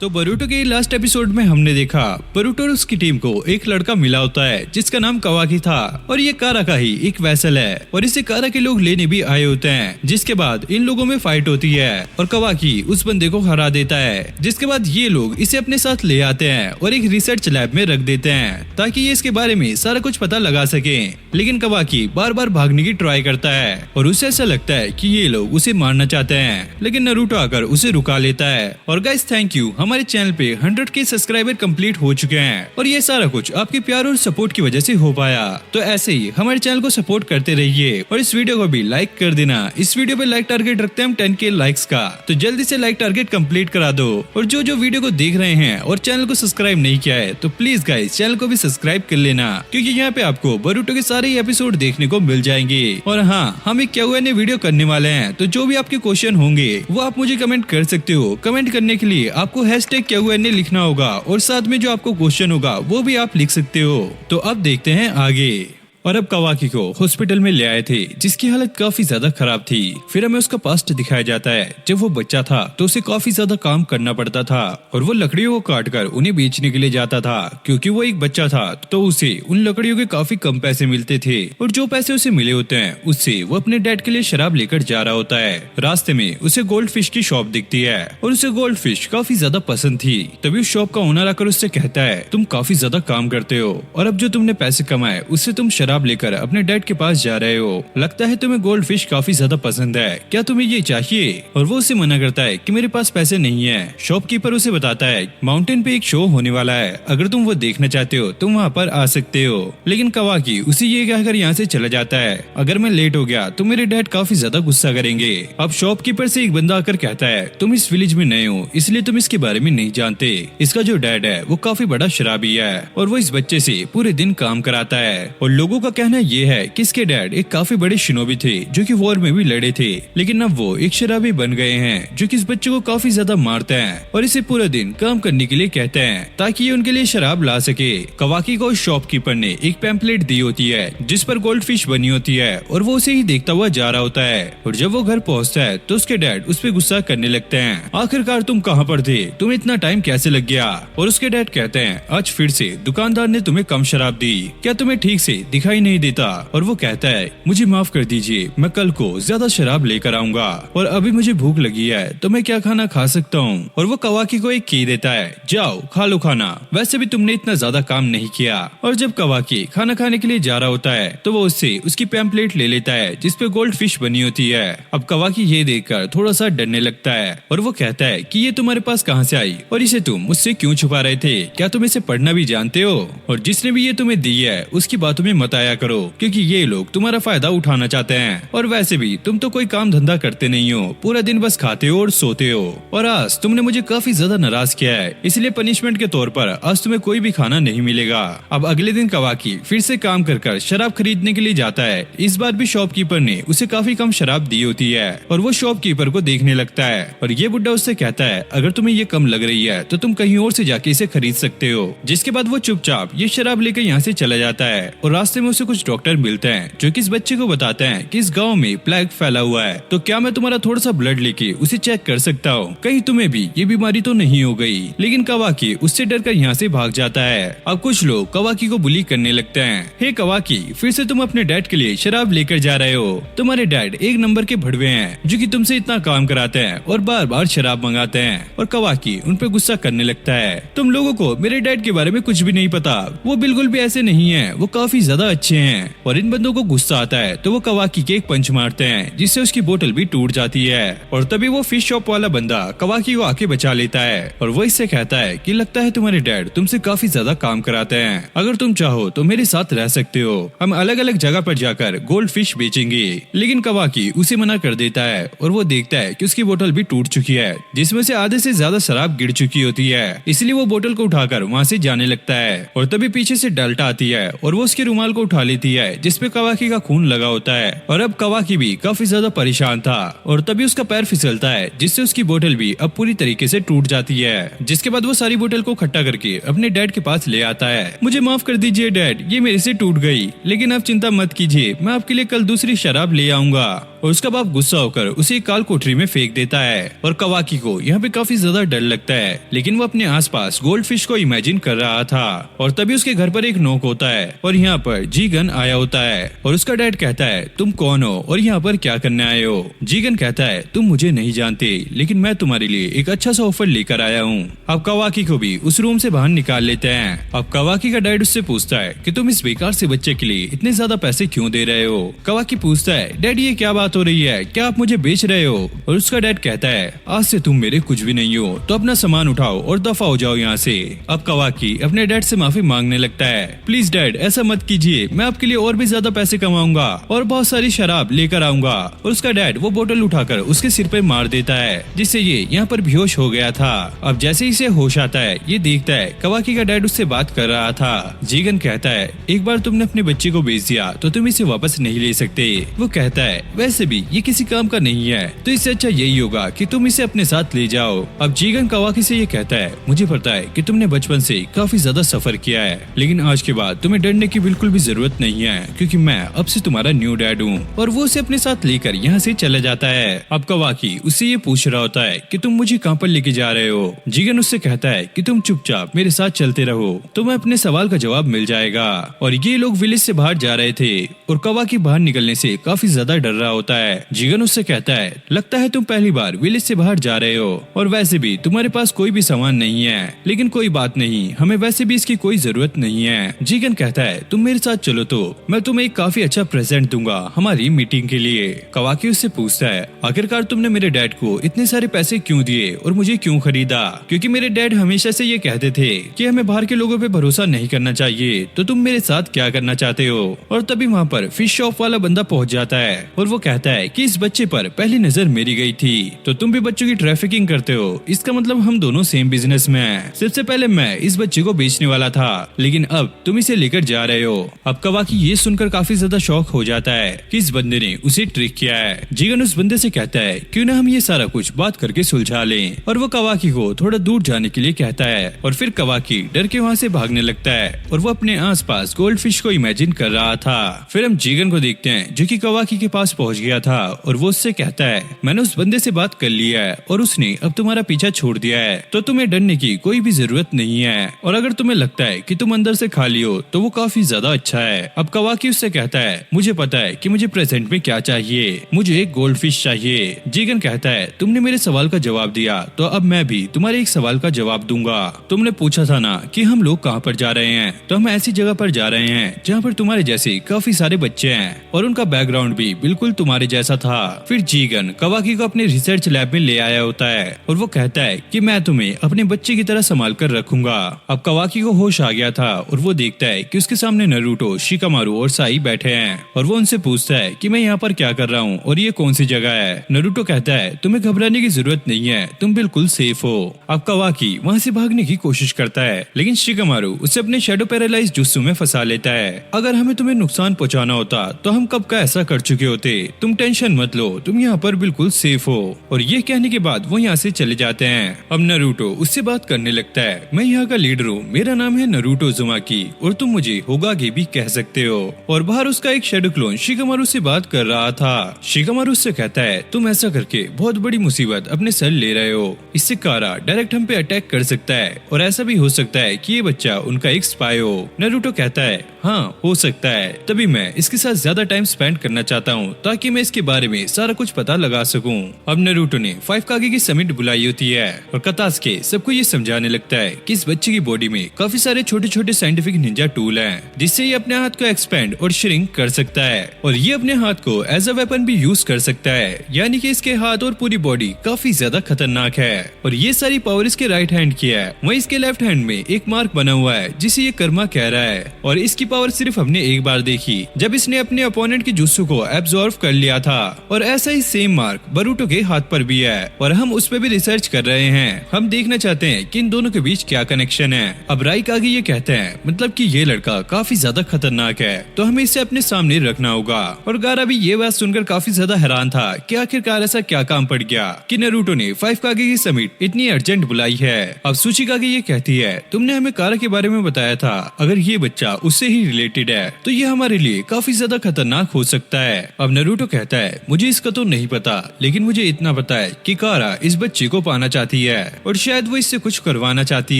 तो बरूटो के last episode में हमने देखा बरूटो और उसकी टीम को एक लड़का मिला होता है जिसका नाम कवाकी था और ये कारा का ही एक वैसल है और इसे कारा के लोग लेने भी आए होते हैं। जिसके बाद इन लोगों में फाइट होती है और कवाकी उस बंदे को हरा देता है। जिसके बाद ये लोग इसे अपने साथ ले आते हैं और एक रिसर्च लैब में रख देते हैं ताकि ये इसके बारे में सारा कुछ पता लगा सके। लेकिन कवाकी बार बार भागने की ट्राई करता है और उसे ऐसा लगता है कि ये लोग उसे मारना चाहते हैं, लेकिन नारुतो आकर उसे रुका लेता है। और गाइस थैंक यू, हमारे चैनल पे 100K सब्सक्राइबर कंप्लीट हो चुके हैं और ये सारा कुछ आपके प्यार और सपोर्ट की वजह से हो पाया। तो ऐसे ही हमारे चैनल को सपोर्ट करते रहिए और इस वीडियो को भी लाइक कर देना। इस वीडियो पे लाइक टारगेट रखते हैं हम 10K लाइक्स का, तो जल्दी से लाइक टारगेट कंप्लीट करा दो। और जो जो वीडियो को देख रहे हैं और चैनल को सब्सक्राइब नहीं किया है तो प्लीज गाइस चैनल को भी सब्सक्राइब कर लेना, क्योंकि यहाँ पे आपको बरूटो के सारे एपिसोड देखने को मिल जाएंगे। और हाँ, हम एक क्या हुआ ने वीडियो करने वाले हैं, तो जो भी आपके क्वेश्चन होंगे वो आप मुझे कमेंट कर सकते हो। कमेंट करने के लिए आपको हैशटैग क्या हुआ ने लिखना होगा और साथ में जो आपको क्वेश्चन होगा वो भी आप लिख सकते हो। तो अब देखते हैं आगे। और अब कवाकी को हॉस्पिटल में ले आए थे जिसकी हालत काफी ज्यादा खराब थी। फिर हमें उसका पास्ट दिखाया जाता है। जब वो बच्चा था तो उसे काफी ज्यादा काम करना पड़ता था और वो लकड़ियों को काट कर उन्हें बेचने के लिए जाता था। क्योंकि वो एक बच्चा था तो उसे उन लकड़ियों के काफी कम पैसे मिलते थे और जो पैसे उसे मिले होते हैं उससे वो अपने डैड के लिए शराब लेकर जा रहा होता है। रास्ते में उसे गोल्ड फिश की शॉप दिखती है और उसे गोल्ड फिश काफी ज्यादा पसंद थी। तभी उस शॉप का ओनर आकर उससे कहता है, तुम काफी ज्यादा काम करते हो और अब जो तुमने पैसे कमाए उससे तुम शराब लेकर अपने डैड के पास जा रहे हो। लगता है तुम्हें गोल्ड फिश काफी ज्यादा पसंद है, क्या तुम्हें ये चाहिए? और वो उसे मना करता है कि मेरे पास पैसे नहीं है। शॉपकीपर उसे बताता है माउंटेन पे एक शो होने वाला है, अगर तुम वो देखना चाहते हो तुम वहाँ पर आ सकते हो। लेकिन कवाकी उसे ये कहकर यहाँ से चला जाता है, अगर मैं लेट हो गया तो मेरे डैड काफी ज्यादा गुस्सा करेंगे। अब शॉपकीपर से एक बंदा आकर कहता है, तुम इस विलेज में नए हो इसलिए तुम इसके बारे में नहीं जानते। इसका जो डैड है वो काफी बड़ा शराबी है और वो इस बच्चे से पूरे दिन काम कराता है। और लोगों का कहना ये है कि इसके डैड एक काफी बड़े शिनोबी थे जो कि वॉर में भी लड़े थे, लेकिन अब वो एक शराबी बन गए हैं जो कि इस बच्चे को काफी ज्यादा मारते हैं और इसे पूरा दिन काम करने के लिए कहते हैं ताकि ये उनके लिए शराब ला सके। कवाकी को शॉपकीपर ने एक पैम्पलेट दी होती है जिस पर गोल्ड फिश बनी होती है और वो उसे ही देखता हुआ जा रहा होता है। और जब वो घर पहुँचता है तो उसके डैड उस पर गुस्सा करने लगते हैं, आखिरकार तुम कहाँ पर थे, तुम्हें इतना टाइम कैसे लग गया? और उसके डैड कहते हैं, आज फिर से दुकानदार ने तुम्हें कम शराब दी, क्या तुम्हें ठीक से दिखाई नहीं देता? और वो कहता है, मुझे माफ कर दीजिए, मैं कल को ज्यादा शराब लेकर आऊंगा और अभी मुझे भूख लगी है तो मैं क्या खाना खा सकता हूँ? और वो कवाकी को एक की देता है, जाओ खा लो खाना, वैसे भी तुमने इतना ज्यादा काम नहीं किया। और जब कवाकी खाना खाने के लिए जा रहा होता है तो वो उससे उसकी पैम्पलेट ले लेता है जिसपे गोल्ड फिश बनी होती है। अब कवाकी ये देखकर थोड़ा सा डरने लगता है और वो कहता है कि ये तुम्हारे पास कहाँ से आई और इसे तुम मुझसे क्यों छुपा रहे थे? क्या तुम इसे पढ़ना भी जानते हो? और जिसने भी ये तुम्हें दी है उसकी बातों में मत आया करो, क्योंकि ये लोग तुम्हारा फायदा उठाना चाहते हैं और वैसे भी तुम तो कोई काम धंधा करते नहीं हो, पूरा दिन बस खाते हो और सोते हो। और आज तुमने मुझे काफी ज्यादा नाराज किया है, इसलिए पनिशमेंट के तौर पर आज तुम्हें कोई भी खाना नहीं मिलेगा। अब अगले दिन कवाकी फिर से काम कर शराब खरीदने के लिए जाता है। इस बार भी शॉपकीपर ने उसे काफी कम शराब दी होती है और वो शॉपकीपर को देखने लगता है और ये बुड्ढा उससे कहता है, अगर तुम्हें ये कम लग रही है तो तुम कहीं और से जाके इसे खरीद सकते हो। जिसके बाद वो चुपचाप ये शराब लेकर यहाँ से चला जाता है और रास्ते में उसे कुछ डॉक्टर मिलते हैं जो कि इस बच्चे को बताते हैं कि इस गांव में प्लेग फैला हुआ है, तो क्या मैं तुम्हारा थोड़ा सा ब्लड लेके उसे चेक कर सकता हूँ, कहीं तुम्हें भी ये बीमारी तो नहीं हो गई? लेकिन कवाकी उससे डरकर यहाँ से भाग जाता है। अब कुछ लोग कवाकी को बुली करने लगते हैं, हे कवाकी, फिर से तुम अपने डैड के लिए शराब लेकर जा रहे हो। तुम्हारे डैड एक नंबर के भड़वे हैं जो कि तुमसे इतना काम कराते हैं और बार बार शराब मंगाते हैं। और कवाकी उन पे गुस्सा करने लगता है, तुम लोगों को मेरे डैड के बारे में कुछ भी नहीं पता, वो बिल्कुल भी ऐसे नहीं है, वो काफी ज्यादा अच्छे हैं। और इन बंदों को गुस्सा आता है तो वो कवाकी के एक पंच मारते हैं जिससे उसकी बोतल भी टूट जाती है। और तभी वो फिश शॉप वाला बंदा कवाकी को आके बचा लेता है और वो इससे कहता है कि लगता है तुम्हारे डैड तुमसे काफी ज्यादा काम कराते हैं, अगर तुम चाहो तो मेरे साथ रह सकते हो, हम अलग अलग जगह पर जाकर गोल्ड फिश बेचेंगे। लेकिन कवाकी उसे मना कर देता है और वो देखता है कि उसकी बोतल भी टूट चुकी है जिसमें से आधे से ज्यादा शराब गिर चुकी होती है, इसलिए वो बोतल को उठाकर वहाँ से जाने लगता है। और तभी पीछे से डाल्टा आती है और वो उसके रुमाल को उठा लेती है जिसपे कवाकी का खून लगा होता है। और अब कवाकी भी काफी ज्यादा परेशान था और तभी उसका पैर फिसलता है जिससे उसकी बोतल भी अब पूरी तरीके से टूट जाती है। जिसके बाद वो सारी बोतल को इकट्ठा करके अपने डैड के पास ले आता है, मुझे माफ कर दीजिए डैड, ये मेरे से टूट गई, लेकिन आप चिंता मत कीजिए, मैं आपके लिए कल दूसरी शराब ले आऊंगा। और उसका बाप गुस्सा होकर उसे एक काल कोठरी में फेंक देता है और कवाकी को यहाँ पे काफी ज्यादा डर लगता है, लेकिन वो अपने आसपास गोल्ड फिश को इमेजिन कर रहा था। और तभी उसके घर पर एक नॉक होता है और यहाँ पर जीगन आया होता है और उसका डैड कहता है तुम कौन हो और यहाँ पर क्या करने आए हो। जीगन कहता है तुम मुझे नहीं जानते, लेकिन मैं तुम्हारे लिए एक अच्छा सा ऑफर लेकर आया हूँ। अब कवाकी को भी उस रूम से बाहर निकाल लेते हैं। अब कवाकी का डैड उससे पूछता है कि तुम इस बेकार से बच्चे के लिए इतने ज्यादा पैसे क्यों दे रहे हो। कवाकी पूछता है डैड ये क्या बात हो रही है, क्या आप मुझे बेच रहे हो। और उसका डैड कहता है आज से तुम मेरे कुछ भी नहीं हो, तो अपना सामान उठाओ और दफा हो जाओ यहाँ से। अब कवाकी अपने डैड से माफी मांगने लगता है, प्लीज डैड ऐसा मत कीजिए, मैं आपके लिए और भी ज्यादा पैसे कमाऊंगा और बहुत सारी शराब लेकर आऊंगा। और उसका डैड वो बोतल उठाकर उसके सिर पे मार देता है, जिससे ये यहाँ पर बेहोश हो गया था। अब जैसे ही इसे होश आता है ये देखता है कवाकी का डैड उससे बात कर रहा था। जीगन कहता है एक बार तुमने अपने बच्चे को बेच दिया तो तुम इसे वापस नहीं ले सकते। वो कहता है वैसे भी ये किसी काम का नहीं है, तो इससे अच्छा यही होगा कि तुम इसे अपने साथ ले जाओ। अब जीगन कवाकी से ये कहता है मुझे पता है कि तुमने बचपन से काफी ज्यादा सफर किया है, लेकिन आज के बाद तुम्हें डरने की बिल्कुल भी जरूरत नहीं है, क्योंकि मैं अब से तुम्हारा न्यू डैड हूँ। और वो उसे अपने साथ लेकर यहाँ से चला जाता है। अब कवाकी उससे ये पूछ रहा होता है कि तुम मुझे कहाँ पर लेके जा रहे हो। जीगन उससे कहता है कि तुम चुपचाप मेरे साथ चलते रहो, तुम्हें अपने सवाल का जवाब मिल जाएगा। और ये लोग विलेज से बाहर जा रहे थे और कवाकी बाहर निकलने से काफी ज्यादा डर रहा होता है। जीगन उससे कहता है लगता है तुम पहली बार विलेज से बाहर जा रहे हो और वैसे भी तुम्हारे पास कोई भी सामान नहीं है, लेकिन कोई बात नहीं, हमें वैसे भी इसकी कोई जरूरत नहीं है। जीगन कहता है तुम मेरे साथ चलो तो मैं तुम्हें एक काफी अच्छा प्रेजेंट दूंगा हमारी मीटिंग के लिए। कवाकी उससे पूछता है आखिरकार तुमने मेरे डैड को इतने सारे पैसे क्यों दिए और मुझे क्यों खरीदा, क्योंकि मेरे डैड हमेशा से ये कहते थे कि हमें बाहर के लोगों पे भरोसा नहीं करना चाहिए, तो तुम मेरे साथ क्या करना चाहते हो। और तभी वहाँ पर फिश शॉप वाला बंदा पहुँच जाता है और वो कहता है कि इस बच्चे पर पहली नजर मेरी गई थी, तो तुम भी बच्चों की ट्रैफिकिंग करते हो, इसका मतलब हम दोनों सेम बिजनेस में हैं। सबसे पहले मैं इस बच्चे को बेचने वाला था, लेकिन अब तुम इसे लेकर जा रहे हो। अब कवाकी ये सुनकर काफी ज्यादा शॉक हो जाता है कि इस बंदे ने उसे ट्रिक किया है। जीगन उस बंदे से कहता है क्यों ना हम ये सारा कुछ बात करके सुलझा लें, और वो कवाकी को थोड़ा दूर जाने के लिए कहता है। और फिर कवाकी डर के वहाँ से भागने लगता है और वो अपने आसपास गोल्ड फिश को इमेजिन कर रहा था। फिर हम जीगन को देखते हैं जो कि कवाकी के पास पहुँच गया था और वो उससे कहता है मैंने उस बंदे से बात कर ली है और उसने अब तुम्हारा पीछा छोड़ दिया है, तो तुम्हें डरने की कोई भी जरूरत नहीं है। और अगर तुम्हें लगता है कि तुम अंदर से खाली हो तो वो काफी ज्यादा अच्छा है। अब कवाकी उससे कहता है मुझे पता है कि मुझे प्रेजेंट में क्या चाहिए, मुझे एक गोल्ड फिश चाहिए। जीगन कहता है तुमने मेरे सवाल का जवाब दिया, तो अब मैं भी तुम्हारे एक सवाल का जवाब दूंगा। तुमने पूछा था ना कि हम लोग कहाँ पर जा रहे हैं, तो हम ऐसी जगह पर जा रहे हैं जहाँ पर तुम्हारे जैसे काफी सारे बच्चे हैं और उनका बैकग्राउंड भी बिल्कुल तुम्हारे जैसा था। फिर जीगन कवाकी को अपने रिसर्च लैब में ले आया होता है और वो कहता है कि मैं तुम्हें अपने बच्चे की तरह संभाल कर रखूंगा। अब कवाकी को होश आ गया था और वो देखता है कि उसके सामने नरूटो, शिकामारू और साई बैठे हैं और वो उनसे पूछता है कि मैं यहाँ पर क्या कर रहा हूँ और ये कौन सी जगह है। नरूटो कहता है तुम्हें घबराने की जरूरत नहीं है, तुम बिल्कुल सेफ हो। अब कवाकी वहाँ से भागने की कोशिश करता है, लेकिन शिकामारू उसे अपने शैडो पैरालाइज जुत्सु में फंसा लेता है। अगर हमें तुम्हें नुकसान पहुँचाना होता तो हम कब का ऐसा कर चुके होते, तुम टेंशन मत लो, तुम यहाँ पर बिल्कुल सेफ हो। और ये कहने के बाद वो यहाँ से चले जाते हैं। अब नरूटो उससे बात करने लगता है, मैं यहाँ का लीडर हूँ, मेरा नाम है नरूटो उज़ुमाकी और तुम मुझे होगागे भी कह सकते हो। और बाहर उसका एक शैडो क्लोन शिकामारू से बात कर रहा था। शिकामारू उससे कहता है तुम ऐसा करके बहुत बड़ी मुसीबत अपने सर ले रहे हो, इससे कारा डायरेक्ट हम पे अटैक कर सकता है और ऐसा भी हो सकता है कि ये बच्चा उनका एक स्पाई हो। नरूटो कहता है हाँ हो सकता है, तभी मैं इसके साथ ज्यादा टाइम स्पेंड करना चाहता हूँ ताकि मैं इसके बारे में सारा कुछ पता लगा सकूं। अब नरूटो ने 5 कागे की समिट बुलाई होती है और कतास्के सबको ये समझाने लगता है कि इस बच्चे की बॉडी में काफी सारे छोटे छोटे साइंटिफिक निंजा टूल हैं, जिससे ये अपने हाथ को एक्सपेंड और श्रिंक कर सकता है और ये अपने हाथ को एज अ वेपन भी यूज कर सकता है, यानी कि इसके हाथ और पूरी बॉडी काफी ज्यादा खतरनाक है। और ये सारी पावर इसके राइट हैंड की है, वहीं इसके लेफ्ट हैंड में एक मार्क बना हुआ है जिसे ये कर्मा कह रहा है। और इसकी पावर सिर्फ हमने एक बार देखी जब इसने अपने अपोनेंट की जुत्सु को एब्जॉर्व कर लिया था, और ऐसा ही सेम मार्क बरूटो के हाथ पर भी है और हम उस पर भी रिसर्च कर रहे हैं। हम देखना चाहते हैं कि इन दोनों के बीच क्या कनेक्शन है। अब राइकागे ये कहते हैं मतलब कि ये लड़का काफी ज्यादा खतरनाक है, तो हमें इसे अपने सामने रखना होगा। और गारा भी ये बात सुनकर काफी ज्यादा हैरान था कि आखिरकार ऐसा क्या काम पड़ गया कि नरूटो ने 5 कागे की समिट इतनी अर्जेंट बुलाई है। अब सुचिकागे ये कहती है तुमने हमें कारा के बारे में बताया था, अगर ये बच्चा उससे ही रिलेटेड है तो ये हमारे लिए काफी ज्यादा खतरनाक हो सकता है। अब नरूटो नरूटो कहता है मुझे इसका तो नहीं पता, लेकिन मुझे इतना पता है कि कारा इस बच्चे को पाना चाहती है और शायद वो इससे कुछ करवाना चाहती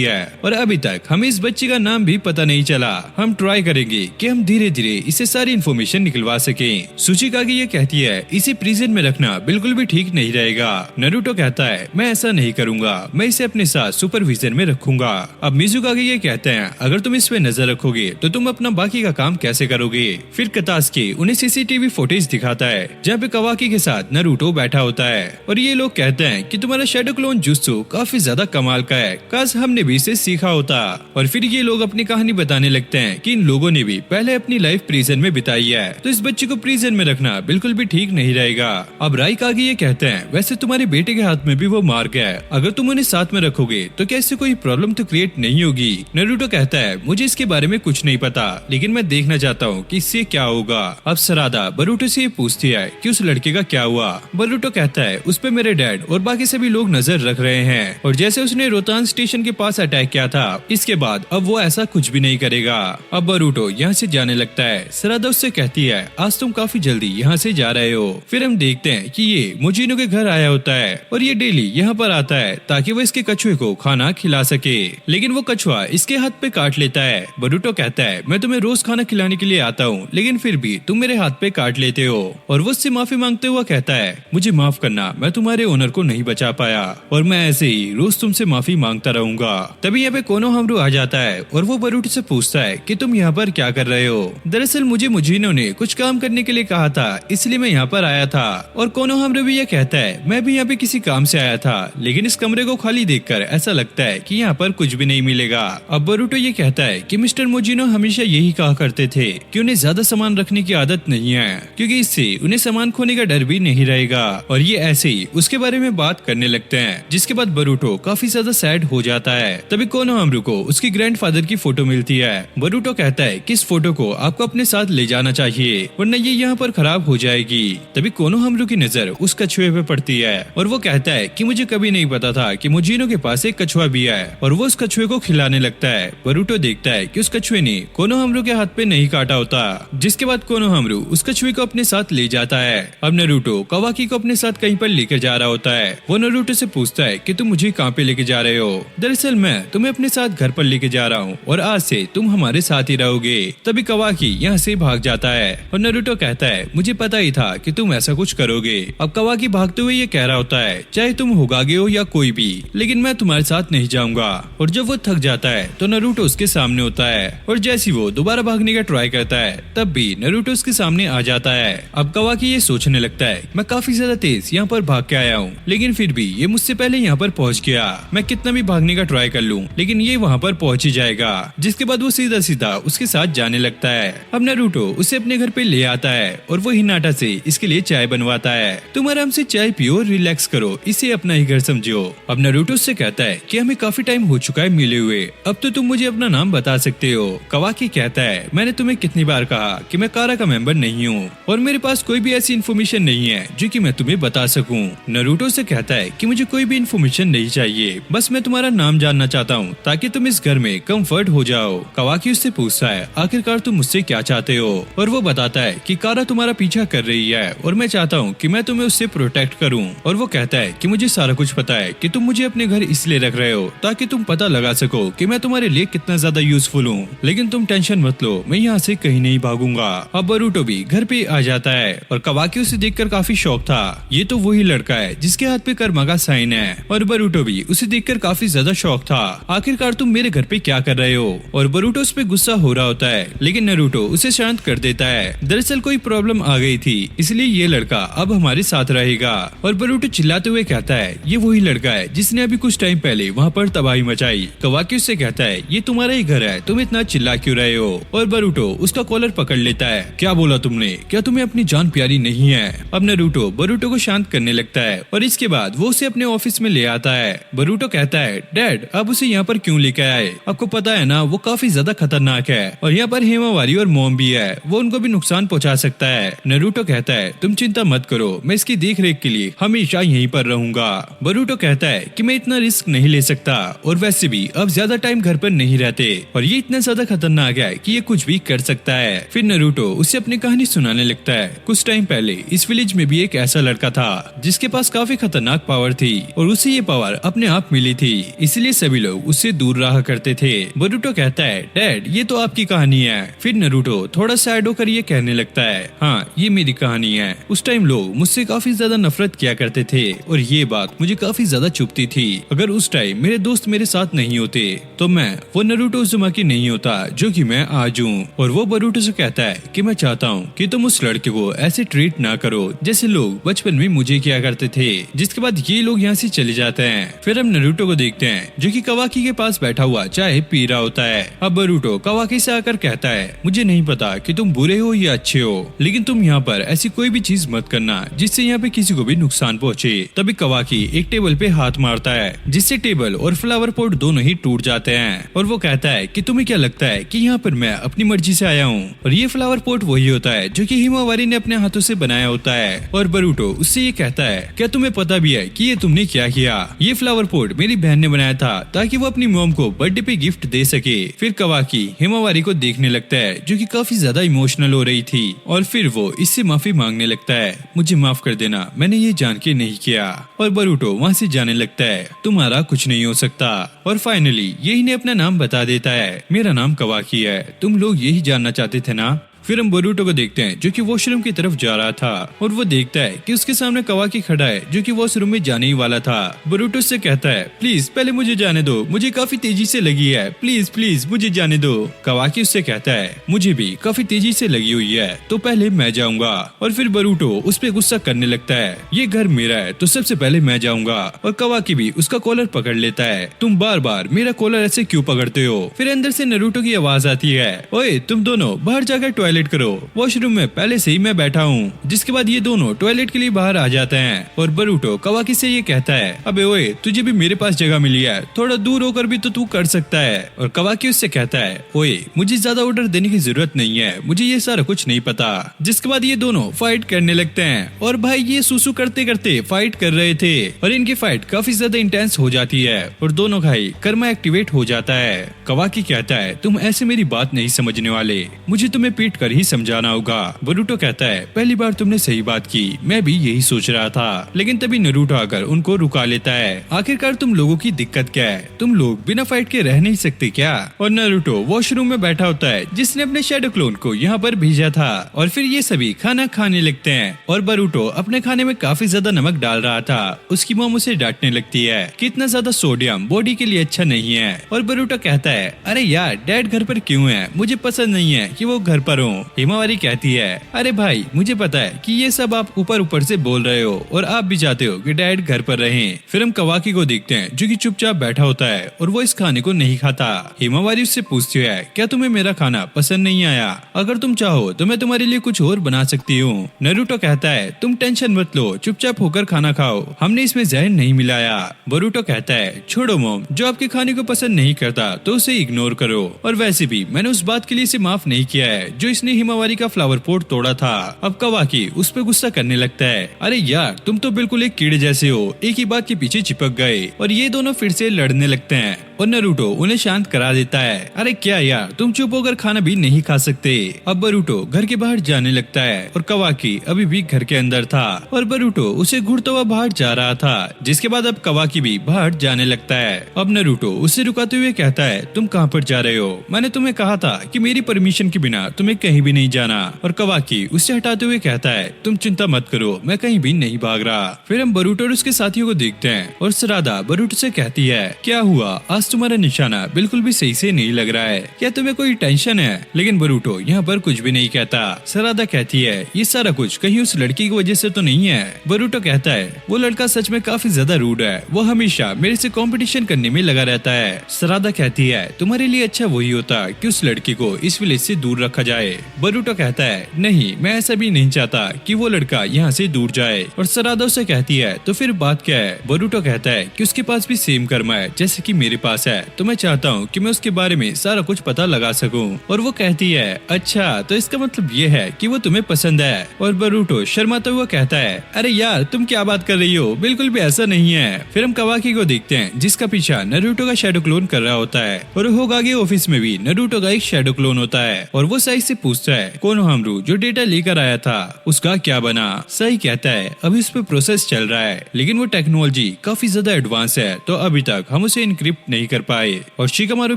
है और अभी तक हमें इस बच्चे का नाम भी पता नहीं चला। हम ट्राई करेंगे कि हम धीरे धीरे इसे सारी इन्फॉर्मेशन निकलवा सकें। सुचिकागी ये कहती है इसे प्रिजन में रखना बिल्कुल भी ठीक नहीं रहेगा। नरूटो कहता है मैं ऐसा नहीं करूंगा, मैं इसे अपने साथ सुपरविजन में रखूंगा। अब मिजुकागी ये कहते हैं अगर तुम इस पे नजर रखोगे तो तुम अपना बाकी का काम कैसे करोगे। फिर कतास्की उन्हें सीसीटीवी फुटेज दिखाता है जहाँ पे कवाकी के साथ नरूटो बैठा होता है और ये लोग कहते हैं कि तुम्हारा शैडो क्लोन जुत्सु काफी ज्यादा कमाल का है, काश हमने भी इसे सीखा होता। और फिर ये लोग अपनी कहानी बताने लगते हैं कि इन लोगों ने भी पहले अपनी लाइफ प्रिजन में बिताई है, तो इस बच्चे को प्रिजन में रखना बिल्कुल भी ठीक नहीं रहेगा। अब राइकागी ये कहते हैं वैसे तुम्हारे बेटे के हाथ में भी वो मार्क है, अगर तुम उन्हें साथ में रखोगे तो क्या इससे कोई प्रॉब्लम तो क्रिएट नहीं होगी। नरूटो कहता है मुझे इसके बारे में कुछ नहीं पता, लेकिन मैं देखना चाहता हूँ कि इससे क्या होगा। अब सरादा बरूटो से ये पूछती है कि उस लड़के का क्या हुआ। बरूटो कहता है उस पे मेरे डैड और बाकी सभी लोग नजर रख रहे हैं और जैसे उसने रोहतांग स्टेशन के पास अटैक किया था इसके बाद अब वो ऐसा कुछ भी नहीं करेगा। अब बरूटो यहाँ से जाने लगता है। सरादा उससे कहती है आज तुम काफी जल्दी यहाँ से जा रहे हो। फिर हम देखते हैं कि ये मुजीनो के घर आया होता है और ये डेली यहाँ पर आता है ताकि वो इसके कछुए को खाना खिला सके, लेकिन वो कछुआ इसके हाथ पे काट लेता है। बरूटो कहता है मैं तुम्हें रोज खाना खिलाने के लिए आता हूँ, लेकिन फिर भी तुम मेरे हाथ पे काट लेते हो। और वो उससे माफी मांगते हुआ कहता है मुझे माफ करना, मैं तुम्हारे ओनर को नहीं बचा पाया और मैं ऐसे ही रोज तुमसे माफी मांगता रहूंगा। तभी यहाँ पे कोनोहामारू आ जाता है और वो बरूटो से पूछता है कि तुम यहाँ पर क्या कर रहे हो। दरअसल मुझे मुजीनो ने कुछ काम करने के लिए कहा था, इसलिए मैं यहाँ पर आया था। और कोनोहामारू भी यह कहता है मैं भी यहाँ पे किसी काम से आया था, लेकिन इस कमरे को खाली देखकर ऐसा लगता है कि यहाँ पर कुछ भी नहीं मिलेगा। अब बरूटो ये कहता है कि मिस्टर मुजीनो हमेशा यही कहा करते थे कि उन्हें ज्यादा सामान रखने की आदत नहीं है, क्योंकि इससे उन्हें सामान खोने का डर भी नहीं रहेगा। और ये ऐसे ही उसके बारे में बात करने लगते हैं, जिसके बाद बरूटो काफी ज्यादा सैड हो जाता है। तभी कोनोहामारू को उसकी ग्रैंडफादर की फोटो मिलती है। बरूटो कहता है कि इस फोटो को आपको अपने साथ ले जाना चाहिए वरना ये यहाँ पर खराब हो जाएगी। तभी कोनोहामारू की नजर उस कछुए पे पड़ती है और वो कहता है कि मुझे कभी नहीं पता था कि मुजीनो के पास एक कछुआ भी है, और वो उस कछुए को खिलाने लगता है। बरूटो देखता है कि उस कछुए ने कोनोहामारू के हाथ पे नहीं काटा होता, जिसके बाद कोनोहामारू उस कछुए को अपने साथ ले जाता है। अब नरूटो कवाकी को अपने साथ कहीं पर लेकर जा रहा होता है। वो नरूटो से पूछता है कि तुम मुझे कहाँ पे लेके जा रहे हो। दरअसल मैं तुम्हें अपने साथ घर पर लेके जा रहा हूँ और आज से तुम हमारे साथ ही रहोगे। तभी कवाकी यहाँ से भाग जाता है और नरूटो कहता है मुझे पता ही था कि तुम ऐसा कुछ करोगे। अब कवाकी भागते हुए ये कह रहा होता है चाहे तुम होगागे हो या कोई भी, लेकिन मैं तुम्हारे साथ नहीं जाऊंगा। और जब वो थक जाता है तो नरूटो उसके सामने होता है और जैसे वो दोबारा भागने का ट्राई करता है तब भी नरूटो उसके सामने आ जाता है। अब कवाकी ये सोचने लगता है मैं काफी ज्यादा तेज यहाँ पर भाग के आया हूँ, लेकिन फिर भी ये मुझसे पहले यहाँ पर पहुँच गया। मैं कितना भी भागने का ट्राई कर लूँ लेकिन ये वहाँ पर पहुँच ही जाएगा। जिसके बाद वो सीधा सीधा उसके साथ जाने लगता है। अब नरूटो उसे अपने घर पे ले आता है और वो हिनाटा से इसके लिए चाय बनवाता है। तुम आराम से चाय पियो, रिलैक्स करो, इसे अपना ही घर समझो। अब नरूटो उससे कहता है कि हमें काफी टाइम हो चुका है मिले हुए, अब तो तुम मुझे अपना नाम बता सकते हो। कवाकी कहता है मैंने तुम्हें कितनी बार कहा कि मैं कारा का मेंबर नहीं हूँ और मेरे पास कोई भी ऐसी इन्फॉर्मेशन नहीं है जो कि मैं तुम्हें बता सकूं। नरूटो से कहता है कि मुझे कोई भी इन्फॉर्मेशन नहीं चाहिए, बस मैं तुम्हारा नाम जानना चाहता हूँ ताकि तुम इस घर में कंफर्ट हो जाओ। कवाकी उससे पूछता है आखिरकार तुम मुझसे क्या चाहते हो, और वो बताता है कि कारा तुम्हारा पीछा कर रही है और मैं चाहता हूँ कि मैं तुम्हें उससे प्रोटेक्ट करूँ। और वो कहता है कि मुझे सारा कुछ पता है कि तुम मुझे अपने घर इसलिए रख रहे हो ताकि तुम पता लगा सको कि मैं तुम्हारे लिए कितना ज्यादा यूजफुल हूँ, लेकिन तुम टेंशन मत लो, मैं यहाँ से कहीं नहीं भागूंगा। अब बरूटो भी घर पे आ जाता है और कवाकी उसे देखकर काफी शौक था, ये तो वही लड़का है जिसके हाथ पे कर्मा का साइन है। और बरूटो भी उसे देखकर काफी ज्यादा शौक था, आखिरकार तुम मेरे घर पे क्या कर रहे हो। और बरूटो उस पे गुस्सा हो रहा होता है, लेकिन नरूटो उसे शांत कर देता है। दरअसल कोई प्रॉब्लम आ गई थी, इसलिए ये लड़का अब हमारे साथ रहेगा। और बरूटो चिल्लाते हुए कहता है ये वही लड़का है जिसने अभी कुछ टाइम पहले वहाँ पर तबाही मचाई। कवाकी उससे कहता है ये तुम्हारा ही घर है, तुम इतना चिल्ला क्यों रहे हो। और बरूटो उसका कॉलर पकड़ लेता है। क्या बोला तुमने, क्या तुम्हें अपनी जान प्यारी नहीं है। अब नरूटो बरूटो को शांत करने लगता है और इसके बाद वो उसे अपने ऑफिस में ले आता है। बरूटो कहता है डैड अब उसे यहाँ पर क्यों लेकर आए, आपको पता है ना वो काफी ज्यादा खतरनाक है और यहाँ पर हेमावारी और मॉम भी है, वो उनको भी नुकसान पहुँचा सकता है। नरूटो कहता है तुम चिंता मत करो, मैं इसकी देख रेख के लिए हमेशा यहीं पर रहूंगा। बरूटो कहता है कि मैं इतना रिस्क नहीं ले सकता और वैसे भी अब ज्यादा टाइम घर पर नहीं रहते और ये इतना ज्यादा खतरनाक है कि ये कुछ भी कर सकता है। फिर नरूटो उसे अपनी कहानी सुनाने लगता है। कुछ कुछ टाइम पहले इस विलेज में भी एक ऐसा लड़का था जिसके पास काफी खतरनाक पावर थी और उसे ये पावर अपने आप मिली थी, इसलिए सभी लोग उससे दूर रहा करते थे। बोरुटो कहता है, डैड ये तो आपकी कहानी है। फिर नारुतो थोड़ा सैड होकर ये कहने लगता है, हाँ ये मेरी कहानी है। उस टाइम लोग मुझसे काफी ज्यादा नफरत किया करते थे और ये बात मुझे काफी ज्यादा चुभती थी। अगर उस टाइम मेरे दोस्त मेरे साथ नहीं होते तो मैं वो नारुतो उज़ुमाकी नहीं होता जो कि मैं आज हूँ। और वो बोरुटो से कहता है कि मैं चाहता हूँ कि तुम उस लड़के को ऐसे ट्रीट ना करो जैसे लोग बचपन में मुझे किया करते थे। जिसके बाद ये लोग यहाँ से चले जाते हैं। फिर हम नारुतो को देखते हैं जो कि कावाकी के पास बैठा हुआ चाय पी रहा होता है। अब बोरुटो कावाकी से आकर कहता है, मुझे नहीं पता कि तुम बुरे हो या अच्छे हो, लेकिन तुम यहाँ पर ऐसी कोई भी चीज मत करना जिससे यहाँ पे किसी को भी नुकसान पहुँचे। तभी कावाकी एक टेबल पे हाथ मारता है जिससे टेबल और फ्लावर पॉट दोनों ही टूट जाते हैं। और वो कहता है कि तुम्हें क्या लगता है कि यहाँ पर मैं अपनी मर्जी से आया हूँ। और ये फ्लावर पॉट वही होता है जो कि हिमावारी ने अपने हाथों से बनाया होता है। और बोरुटो उससे ये कहता है, क्या तुम्हें पता भी है कि ये तुमने क्या किया? ये फ्लावर पॉट मेरी बहन ने बनाया था ताकि वो अपनी मॉम को बर्थडे पे गिफ्ट दे सके। फिर कावाकी हिमावारी को देखने लगता है जो कि काफी ज्यादा इमोशनल हो रही थी और फिर वो इससे माफी मांगने लगता है, मुझे माफ कर देना, मैंने ये जान के नहीं किया। और बोरुटो वहाँ से जाने लगता है, तुम्हारा कुछ नहीं हो सकता। और फाइनली यही ने अपना नाम बता देता है, मेरा नाम कावाकी है, तुम लोग यही जानना चाहते थे ना। फिर हम बोरुटो को देखते हैं जो कि वॉशरूम की तरफ जा रहा था और वो देखता है कि उसके सामने कावाकी खड़ा है जो कि वॉशरूम में जाने ही वाला था। बोरुटो से कहता है, प्लीज पहले मुझे जाने दो, मुझे काफी तेजी से लगी है, प्लीज प्लीज मुझे जाने दो। कावाकी उससे कहता है, मुझे भी काफी तेजी से लगी हुई है तो पहले मैं जाऊंगा। और फिर बोरुटो उस पर गुस्सा करने लगता है, ये घर मेरा है तो सबसे पहले मैं जाऊंगा। और कावाकी भी उसका कॉलर पकड़ लेता है, तुम बार बार मेरा कॉलर ऐसे क्यों पकड़ते हो? फिर अंदर से नारुतो की आवाज आती है, ओए तुम दोनों बाहर जाकर टॉयलेट करो, वॉशरूम में पहले से ही मैं बैठा हूँ। जिसके बाद ये दोनों टॉयलेट के लिए बाहर आ जाते हैं और बोरुटो कावाकी से ये कहता है, अबे ओए तुझे भी मेरे पास जगह मिली है, थोड़ा दूर होकर भी तो तू कर सकता है। और कावाकी उससे कहता है, ओए मुझे ज्यादा ऑर्डर देने की जरूरत नहीं है, मुझे ये सारा कुछ नहीं पता। जिसके बाद ये दोनों फाइट करने लगते हैं और भाई ये सुसु करते करते फाइट कर रहे थे और इनकी फाइट काफी ज्यादा इंटेंस हो जाती है और दोनों का ही कर्मा एक्टिवेट हो जाता है। कावाकी कहता है, तुम ऐसे मेरी बात नहीं समझने वाले, मुझे तुम्हें पीट कर ही समझाना होगा। बोरुटो कहता है, पहली बार तुमने सही बात की, मैं भी यही सोच रहा था। लेकिन तभी नारुतो आकर उनको रुका लेता है, आखिरकार तुम लोगों की दिक्कत क्या है? तुम लोग बिना फाइट के रह नहीं सकते क्या? और नारुतो वॉशरूम में बैठा होता है जिसने अपने शैडो क्लोन को यहाँ पर भेजा था। और फिर ये सभी खाना खाने लगते हैं और बोरुटो अपने खाने में काफी ज्यादा नमक डाल रहा था। उसकी मॉम उसे डांटने लगती है कि इतना ज्यादा सोडियम बॉडी के लिए अच्छा नहीं है। और बोरुटो कहता है, अरे यार डैड घर पर क्यों है, मुझे पसंद नहीं है कि वो घर पर हो। हिमावारी कहती है, अरे भाई मुझे पता है कि ये सब आप ऊपर ऊपर से बोल रहे हो और आप भी चाहते हो कि डैड घर पर रहें। फिर हम कावाकी को देखते हैं जो कि चुपचाप बैठा होता है और वो इस खाने को नहीं खाता। हिमावारी उससे पूछती है, क्या तुम्हें मेरा खाना पसंद नहीं आया? अगर तुम चाहो तो मैं तुम्हारे लिए कुछ और बना सकती हूँ। नारुतो कहता है, तुम टेंशन मत लो, चुपचाप होकर खाना खाओ, हमने इसमें जहर नहीं मिलाया। बोरुटो कहता है, छोड़ो मॉम, जो आपके खाने को पसंद नहीं करता तो उसे इग्नोर करो। और वैसे भी मैंने उस बात के लिए इसे माफ नहीं किया है जो इसने हिमावारी का फ्लावर पॉट तोड़ा था। अब कावाकी उस पे गुस्सा करने लगता है, अरे यार तुम तो बिल्कुल एक कीड़े जैसे हो, एक ही बात के पीछे चिपक गए। और ये दोनों फिर से लड़ने लगते हैं और नारुतो उन्हें शांत करा देता है, अरे क्या यार तुम चुप होकर खाना भी नहीं खा सकते। अब बोरुटो घर के बाहर जाने लगता है और कावाकी अभी भी घर के अंदर था और बोरुटो उसे घूरता हुआ बाहर जा रहा था। जिसके बाद अब कावाकी भी बाहर जाने लगता है। अब नारुतो उसे रुकाते हुए कहता है, तुम कहाँ पर जा रहे हो? मैंने तुम्हें कहा था कि मेरी परमिशन के बिना तुम्हें कहीं भी नहीं जाना। और कावाकी उससे हटाते हुए कहता है, तुम चिंता मत करो, मैं कहीं भी नहीं भाग रहा। फिर हम बोरुटो और उसके साथियों को देखते हैं और सरादा बोरुटो से कहती है, क्या हुआ, आज तुम्हारा निशाना बिल्कुल भी सही से नहीं लग रहा है, क्या तुम्हें कोई टेंशन है? लेकिन बोरुटो यहाँ पर कुछ भी नहीं कहता। सरादा कहती है, ये सारा कुछ कहीं उस लड़की की वजह से तो नहीं है? बोरुटो कहता है, वो लड़का सच में काफी ज्यादा रूड है, वो हमेशा मेरे से कंपटीशन करने में लगा रहता है। सरादा कहती है, तुम्हारे लिए अच्छा वही होता कि उस लड़की को इस विलेज से दूर रखा जाए। बोरुटो कहता है, नहीं मैं ऐसा भी नहीं चाहता कि वो लड़का यहाँ से दूर जाए। और सरादा उसे कहती है, तो फिर बात क्या है? बोरुटो कहता है कि उसके पास भी सेम कर्मा है जैसे कि मेरे पास पास है तो मैं चाहता हूँ कि मैं उसके बारे में सारा कुछ पता लगा सकूं। और वो कहती है अच्छा तो इसका मतलब ये है कि वो तुम्हें पसंद है। और बरूटो शर्माता हुआ कहता है अरे यार तुम क्या बात कर रही हो, बिल्कुल भी ऐसा नहीं है। फिर हम कवाकी को देखते हैं जिसका पीछा नारुतो का शैडो क्लोन कर रहा होता है और होगागे ऑफिस में भी नारुतो का एक शैडो क्लोन होता है और वो साई से पूछता है कोनोहामारू जो डेटा लेकर आया था उसका क्या बना। साई कहता है अभी उस पर प्रोसेस चल रहा है लेकिन वो टेक्नोलॉजी काफी ज्यादा एडवांस है तो अभी तक हम उसे इनक्रिप्ट नहीं कर पाए। और शिकामारू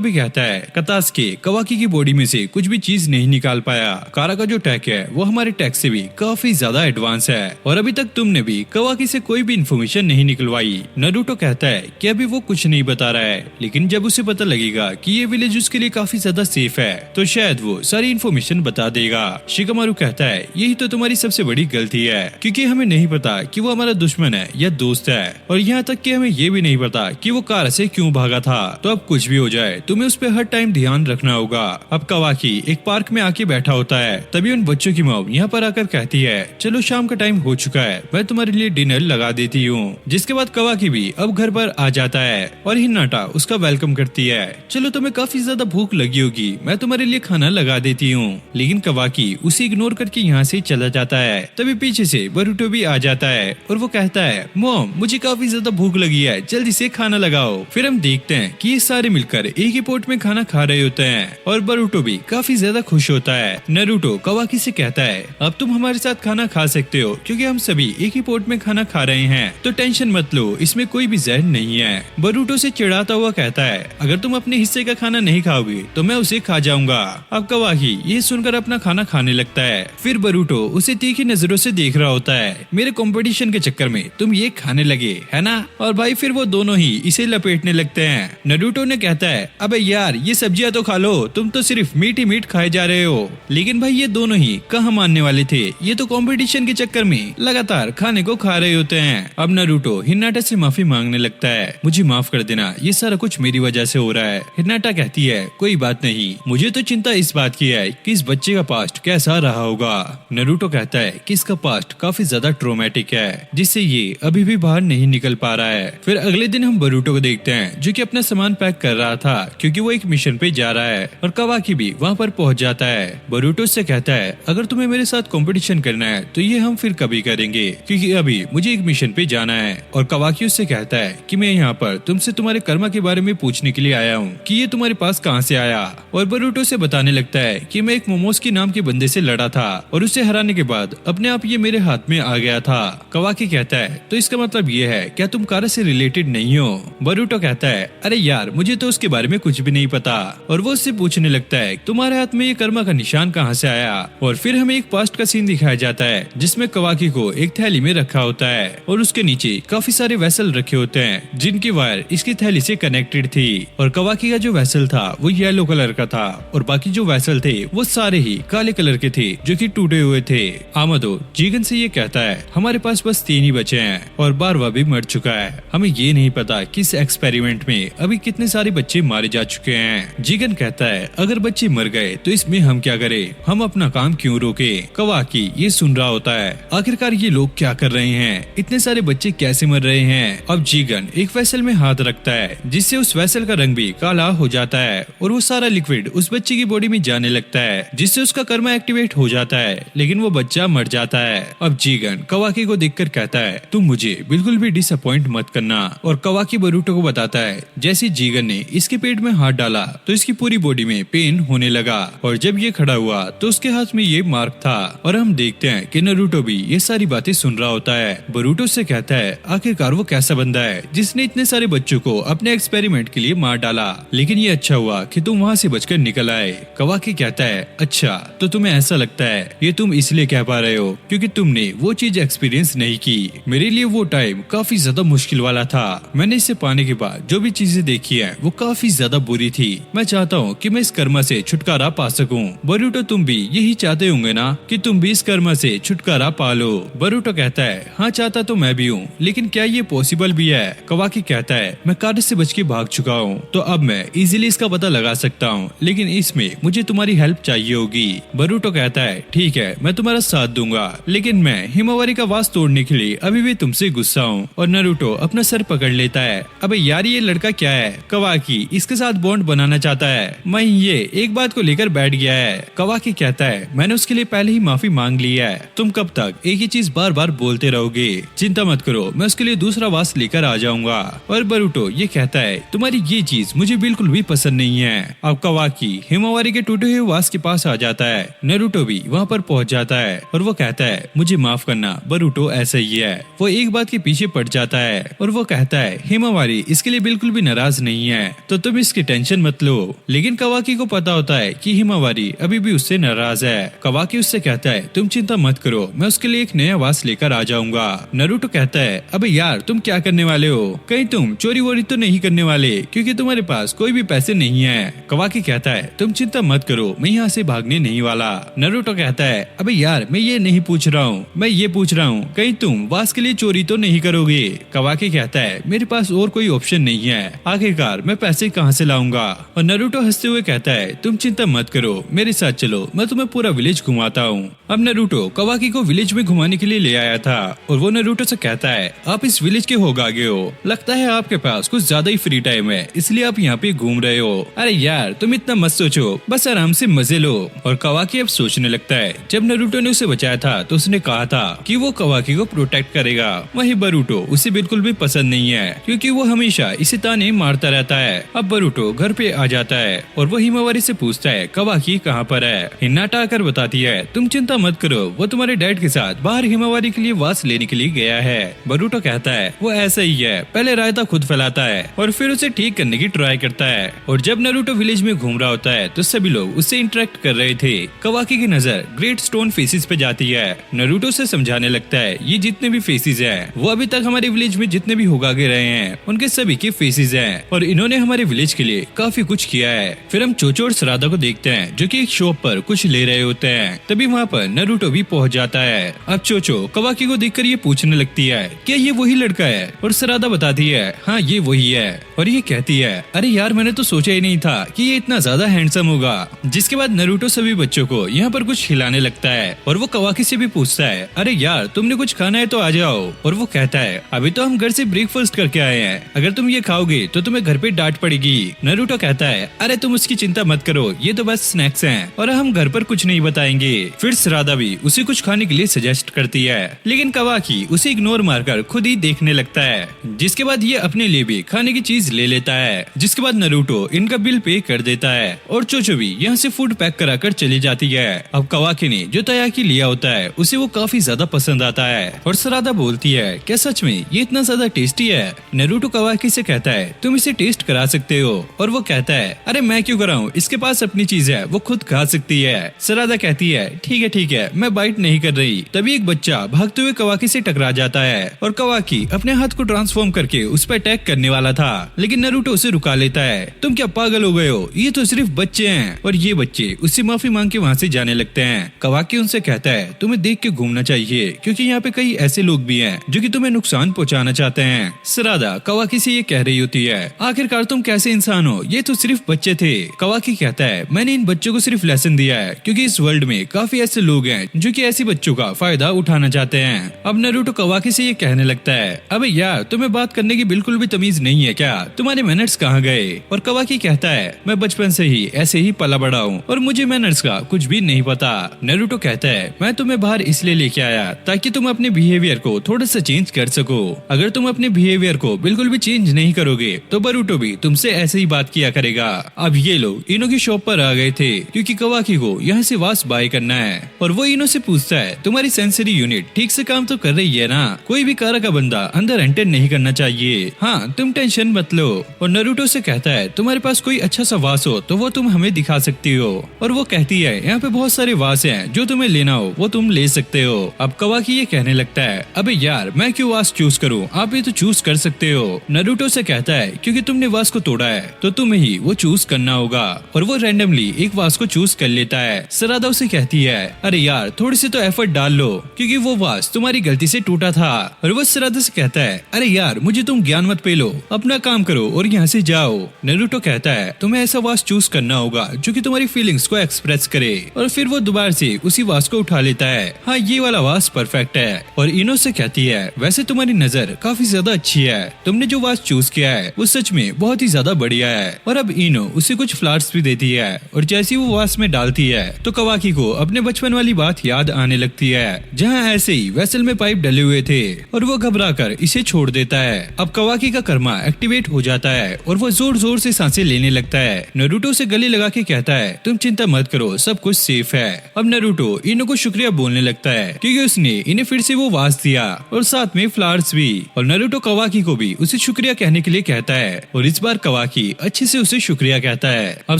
भी कहता है कतास्के कवाकी की बॉडी में से कुछ भी चीज नहीं निकाल पाया। कारा का जो टेक है वो हमारे टेक से भी काफी ज्यादा एडवांस है और अभी तक तुमने भी कवाकी से कोई भी इन्फॉर्मेशन नहीं निकलवाई। नारुतो कहता है कि अभी वो कुछ नहीं बता रहा है लेकिन जब उसे पता लगेगा कि ये विलेज उसके लिए काफी ज्यादा सेफ है तो शायद वो सारी इन्फॉर्मेशन बता देगा। शिकामारू कहता है यही तो तुम्हारी सबसे बड़ी गलती है क्योंकि हमें नहीं पता कि वो हमारा दुश्मन है या दोस्त है और यहाँ तक कि हमें ये भी नहीं पता कि वो कार से क्यों भागा था। तो अब कुछ भी हो जाए तुम्हें उस पर हर टाइम ध्यान रखना होगा। अब कवाकी एक पार्क में आके बैठा होता है तभी उन बच्चों की मॉम यहाँ पर आकर कहती है चलो शाम का टाइम हो चुका है मैं तुम्हारे लिए डिनर लगा देती हूँ। जिसके बाद कवाकी भी अब घर पर आ जाता है और हिनाटा उसका वेलकम करती है। चलो तुम्हें काफी ज्यादा भूख लगी होगी मैं तुम्हारे लिए खाना लगा देती हूँ। लेकिन कवाकी उसे इग्नोर करके यहाँ से चला जाता है। तभी पीछे से बरूटो भी आ जाता है और वो कहता है मॉम मुझे काफी ज्यादा भूख लगी है जल्दी से खाना लगाओ। फिर हम देखते हैं कि ये सारे मिलकर एक ही पोट में खाना खा रहे होते हैं और बरूटो भी काफी ज्यादा खुश होता है। नारुतो कवाकी से कहता है अब तुम हमारे साथ खाना खा सकते हो क्योंकि हम सभी एक ही पोट में खाना खा रहे हैं तो टेंशन मत लो इसमें कोई भी जहर नहीं है। बरूटो से चिढ़ाता हुआ कहता है अगर तुम अपने हिस्से का खाना नहीं खाओगे तो मैं उसे खा जाऊंगा। अब कवाकी ये सुनकर अपना खाना खाने लगता है। फिर बरूटो उसे तीखी नजरों से देख रहा होता है मेरे कंपटीशन के चक्कर में तुम ये खाने लगे है ना। और भाई फिर वो दोनों ही इसे लपेटने लगते हैं। नारुतो ने कहता है अबे यार ये सब्जियां तो खा लो तुम तो सिर्फ मीट ही मीट खाए जा रहे हो। लेकिन भाई ये दोनों ही कहाँ मानने वाले थे, ये तो कंपटीशन के चक्कर में लगातार खाने को खा रहे होते हैं। अब नारुतो हिनाटा से माफी मांगने लगता है मुझे माफ कर देना ये सारा कुछ मेरी वजह से हो रहा है। हिनाटा कहती है कोई बात नहीं मुझे तो चिंता इस बात की है कि इस बच्चे का पास्ट कैसा रहा होगा। नारुतो कहता है कि इसका पास्ट काफी ज्यादा ट्रोमेटिक है जिससे ये अभी भी बाहर नहीं निकल पा रहा है। फिर अगले दिन हम बरूटो को देखते हैं जो कि अपना सामान पैक कर रहा था क्योंकि वो एक मिशन पे जा रहा है और कवाकी भी वहाँ पर पहुँच जाता है। बरूटो से कहता है अगर तुम्हें मेरे साथ कंपटीशन करना है तो ये हम फिर कभी करेंगे क्योंकि अभी मुझे एक मिशन पे जाना है। और कवाकी उससे कहता है कि मैं यहाँ पर तुमसे तुम्हारे कर्मा के बारे में पूछने के लिए आया हूँ कि ये तुम्हारे पास कहाँ से आया। और बरूटो से बताने लगता है कि मैं एक मोमोस के नाम के बंदे से लड़ा था और उसे हराने के बाद अपने आप ये मेरे हाथ में आ गया था। कवाकी कहता है तो इसका मतलब ये है क्या तुम कारा से रिलेटेड नहीं हो। बरूटो कहता है अरे यार मुझे तो उसके बारे में कुछ भी नहीं पता। और वो उससे पूछने लगता है तुम्हारे हाथ में ये कर्मा का निशान कहाँ से आया। और फिर हमें एक पास्ट का सीन दिखाया जाता है जिसमें कवाकी को एक थैली में रखा होता है और उसके नीचे काफी सारे वेसल रखे होते हैं जिनकी वायर इसकी थैली से कनेक्टेड थी। और कवाकी का जो वेसल था वो येलो कलर का था और बाकी जो वेसल थे वो सारे ही काले कलर के थे जो कि टूटे हुए थे। आमदो जीगन से ये कहता है हमारे पास बस 3 ही बचे हैं और बारवा भी मर चुका है। हमें ये नहीं पता कि इस एक्सपेरिमेंट में अभी कितने सारे बच्चे मारे जा चुके हैं। जीगन कहता है अगर बच्चे मर गए तो इसमें हम क्या करें, हम अपना काम क्यों रोके। कवाकी ये सुन रहा होता है आखिरकार ये लोग क्या कर रहे हैं, इतने सारे बच्चे कैसे मर रहे हैं। अब जीगन एक वेसल में हाथ रखता है जिससे उस वेसल का रंग भी काला हो जाता है और वो सारा लिक्विड उस बच्चे की बॉडी में जाने लगता है जिससे उसका कर्मा एक्टिवेट हो जाता है लेकिन वो बच्चा मर जाता है। अब जीगन कवाकी को देखकर कहता है तुम मुझे बिल्कुल भी डिसअपॉइंट मत करना। और कवाकी बरूटो को बताता है जैसे जीगन ने इसके पेट में हाथ डाला तो इसकी पूरी बॉडी में पेन होने लगा और जब ये खड़ा हुआ तो उसके हाथ में ये मार्क था। और हम देखते हैं कि नारुतो भी ये सारी बातें सुन रहा होता है। बरूटो से कहता है आखिरकार वो कैसा बंदा है जिसने इतने सारे बच्चों को अपने एक्सपेरिमेंट के लिए मार डाला, लेकिन ये अच्छा हुआ कि तुम वहाँ से बचकर निकल आए। कवाकी कहता है अच्छा तो तुम्हें ऐसा लगता है ये तुम इसलिए कह पा रहे हो क्योंकि तुमने वो चीज एक्सपीरियंस नहीं की। मेरे लिए वो टाइम काफी ज्यादा मुश्किल वाला था। मैंने इसे पाने के बाद जो भी चीजें देखी है वो काफी ज्यादा बुरी थी। मैं चाहता हूँ कि मैं इस कर्मा से छुटकारा पा सकूं। बरूटो तुम भी यही चाहते होंगे ना कि तुम भी इस कर्मा से छुटकारा पा लो। बरूटो कहता है हाँ चाहता तो मैं भी हूँ लेकिन क्या ये पॉसिबल भी है। कवाकी कहता है मैं कार्ड से बच के भाग चुका हूँ तो अब मैं इजीली इसका पता लगा सकता हूँ लेकिन इसमें मुझे तुम्हारी हेल्प चाहिए होगी। बरूटो कहता है ठीक है मैं तुम्हारा साथ दूंगा लेकिन मैं हिमावारी का वास तोड़ने के लिए अभी भी तुमसे गुस्सा हूँ। और नारुतो अपना सर पकड़ लेता है अबे यार ये लड़का क्या क्या है, कवाकी इसके साथ बॉन्ड बनाना चाहता है। वहीं ये एक बात को लेकर बैठ गया है। कवाकी कहता है मैंने उसके लिए पहले ही माफी मांग ली है, तुम कब तक एक ही चीज बार बार बोलते रहोगे, चिंता मत करो मैं उसके लिए दूसरा वास लेकर आ जाऊंगा। और बरूटो ये कहता है तुम्हारी ये चीज मुझे बिल्कुल भी पसंद नहीं है। अब कवाकी हिमावारी के टूटे हुए वास के पास आ जाता है। नारुतो भी वहाँ पर पहुँच जाता है और वो कहता है मुझे माफ करना बरूटो, ऐसा ही है। वो एक बात के पीछे पड़ जाता है और वो कहता है हिमावारी इसके लिए बिल्कुल भी नाराज नहीं है, तो तुम इसकी टेंशन मत लो। लेकिन कवाकी को पता होता है कि हिमावारी अभी भी उससे नाराज है। कवाकी उससे कहता है तुम चिंता मत करो मैं उसके लिए एक नया वास लेकर आ जाऊंगा। नारुतो कहता है अबे यार तुम क्या करने वाले हो, कहीं तुम चोरी वोरी तो नहीं करने वाले, क्योंकि तुम्हारे पास कोई भी पैसे नहीं है। कवाकी कहता है तुम चिंता मत करो मैं यहाँ से भागने नहीं वाला। नारुतो कहता है अबे यार मैं ये नहीं पूछ रहा हूँ, मैं ये पूछ रहा हूँ कहीं तुम वास के लिए चोरी तो नहीं करोगे। कवाकी कहता है मेरे पास और कोई ऑप्शन नहीं है, आखिरकार मैं पैसे कहाँ से लाऊंगा। और नारुतो हंसते हुए कहता है तुम चिंता मत करो मेरे साथ चलो मैं तुम्हें पूरा विलेज घुमाता हूँ। अब नारुतो कवाकी को विलेज में घुमाने के लिए ले आया था और वो नारुतो से कहता है आप इस विलेज के होगागे हो, लगता है आपके पास कुछ ज्यादा ही फ्री टाइम है इसलिए आप यहाँ पे घूम रहे हो। अरे यार तुम इतना मत सोचो, बस आराम से मजे लो। और कवाकी अब सोचने लगता है जब नारुतो ने उसे बचाया था तो उसने कहा था कि वो कवाकी को प्रोटेक्ट करेगा। वहीं बरूटो उसे बिल्कुल भी पसंद नहीं है क्योंकि वो हमेशा इसे ताने मारता रहता है। अब बरूटो घर पे आ जाता है और वो हिमावारी से पूछता है कवाकी कहाँ पर है। हिनाटा आकर बताती है तुम चिंता मत करो वो तुम्हारे डैड के साथ बाहर हिमावारी के लिए वास लेने के लिए गया है। बरूटो कहता है वो ऐसा ही है, पहले रायता खुद फैलाता है और फिर उसे ठीक करने की ट्राई करता है। और जब नारुतो विलेज में घूम रहा होता है तो सभी लोग उससे इंटरेक्ट कर रहे थे। कवाकी की नजर ग्रेट स्टोन फेसिस पे जाती है। नारुतो से समझाने लगता है ये जितने भी फेसिस हैं वो अभी तक हमारे विलेज में जितने भी होगागे रहे हैं उनके सभी के फेसिस हैं और इन्होंने हमारे विलेज के लिए काफी कुछ किया है। फिर हम चोचो और सरादा को देखते हैं जो कि एक शॉप पर कुछ ले रहे होते हैं। तभी वहाँ पर नारुतो भी पहुँच जाता है। अब चोचो कवाकी को देखकर ये पूछने लगती है क्या ये वही लड़का है, और सरादा बताती है हाँ ये वही है। और ये कहती है अरे यार मैंने तो सोचा ही नहीं था कि ये इतना ज्यादा हैंडसम होगा। जिसके बाद नारुतो सभी बच्चों को यहाँ पर कुछ खिलाने लगता है और वो कवाकी से भी पूछता है अरे यार तुमने कुछ खाना है तो आ जाओ। और वो कहता है अभी तो हम घर से ब्रेकफास्ट करके आए हैं, अगर तुम ये खाओगे तो तुम्हें घर पे डांट पड़ेगी। नारुतो कहता है अरे तुम उसकी चिंता मत करो ये तो बस स्नैक्स हैं और हम घर पर कुछ नहीं बताएंगे। फिर सरादा भी उसे कुछ खाने के लिए सजेस्ट करती है लेकिन कवाकी उसे इग्नोर मारकर खुद ही देखने लगता है। जिसके बाद ये अपने लिए भी खाने की चीज ले लेता है। जिसके बाद नारुतो इनका बिल पे कर देता है और चोचो भी यहाँ से फूड पैक कराकर चली जाती है। अब कवाकी ने जो तायाकी लिया होता है उसे वो काफी ज्यादा पसंद आता है और सरादा बोलती है क्या सच में ये इतना ज्यादा टेस्टी है। नारुतो कवाकी से कहता है तुम इसे टेस्ट करा सकते हो और वो कहता है अरे मैं क्यों कराऊं, इसके पास अपनी चीज है वो खुद खा सकती है। सरादा कहती है ठीक है मैं बाइट नहीं कर रही। तभी एक बच्चा भागते हुए कवाकी से टकरा जाता है और कवाकी अपने हाथ को ट्रांसफॉर्म करके उस पर अटैक करने वाला था लेकिन नारुतो उसे रुका लेता है। तुम क्या पागल हो गए हो, ये तो सिर्फ बच्चे हैं। और ये बच्चे उससे माफी मांग के वहाँ से जाने लगते हैं। कवाकी उनसे कहता है तुम्हें देख के घूमना चाहिए क्योंकि यहाँ पे कई ऐसे लोग भी हैं जो कि तुम्हें नुकसान पहुँचाना चाहते हैं। सरादा कवाकी से ये कह रही होती है आखिरकार तुम कैसे इंसान हो, ये तो सिर्फ बच्चे थे। कवाकी कहता है मैंने इन बच्चों को सिर्फ लेसन दिया है क्योंकि इस वर्ल्ड में काफी ऐसे लोग हैं जो कि ऐसी बच्चों का फायदा उठाना चाहते हैं। अब नारुतो कवाकी से ये कहने लगता है अबे यार तुम्हें बात करने की बिल्कुल भी तमीज नहीं है क्या, तुम्हारे मैनर्स कहाँ गए। और कवाकी कहता है मैं बचपन से ही ऐसे ही पला बड़ा हूँ और मुझे मैनर्स का कुछ भी नहीं पता। नारुतो कहता है मैं तुम्हें बाहर इसलिए लेके आया ताकि तुम अपने बिहेवियर को थोड़ा सा चेंज कर सको। अगर तुम अपने बिहेवियर को बिल्कुल भी चेंज नहीं करोगे तो बरूटो भी तुमसे ऐसे ही बात किया करेगा। अब ये लोग इनो की शॉप पर आ गए थे क्योंकि कवाकी को यहाँ से वास बाय करना है और वो इनो से पूछता है तुम्हारी सेंसरी यूनिट ठीक से काम तो कर रही है ना, कोई भी कारा का बंदा अंदर एंटर नहीं करना चाहिए, हाँ तुम टेंशन मत लो। और नारुतो से कहता है तुम्हारे पास कोई अच्छा सा वास हो तो वो तुम हमें दिखा सकती हो। और वो कहती है यहाँ पे बहुत सारे वास हैं जो तुम्हें लेना हो वो तुम ले सकते हो। अब कवाकी ये कहने लगता है अबे यार मैं क्यों वास चूज करूँ, आप ये तो चूज कर सकते हो। नारुतो से कहता है क्योंकि तुमने वास को तोड़ा है तो तुम्हें ही वो चूज करना होगा और वो रैंडमली एक वास को चूज कर लेता है। सरादा उसे कहती है अरे यार थोड़ी सी तो एफर्ट डाल लो क्योंकि वो वास तुम्हारी गलती से टूटा था। और वो सरादा से कहता है अरे यार मुझे तुम ज्ञान मत पेलो, अपना काम करो और यहाँ से जाओ। नारुतो कहता है तुम्हें ऐसा वास चूज करना होगा जो कि तुम्हारी फीलिंग्स को एक्सप्रेस करे और फिर वो दोबारा से उसी वास को उठा लेता है। हाँ ये वाला वास परफेक्ट है। और इनो से कहती है वैसे तुम्हारी नजर काफी ज्यादा अच्छी है, तुमने जो वास चूज किया है वो सच में बहुत ही ज्यादा बढ़िया है। और अब इनो उसे कुछ फ्लावर्स भी देती है और जैसे ही वो वास में डालती है तो कवाकी को अपने बचपन वाली बात याद आने लगती है, जहाँ ऐसे ही वेसल में पाइप डले हुए थे और वो घबराकर इसे छोड़ देता है। अब कवाकी का कर्मा एक्टिवेट हो जाता है और वो जोर जोर से सांसें लेने लगता है। नारुतो से गले लगा के कहता है तुम चिंता मत करो, सब कुछ सेफ है। अब नारुतो इनो को शुक्रिया बोलने लगता है क्योंकि उसने इन्हें फिर से वो वास दिया और साथ में फ्लावर्स भी। और नारुतो कवाकी को भी उसे शुक्रिया कहने के लिए कहता है और इस बार कवाकी अच्छे से उसे शुक्रिया कहता है। अब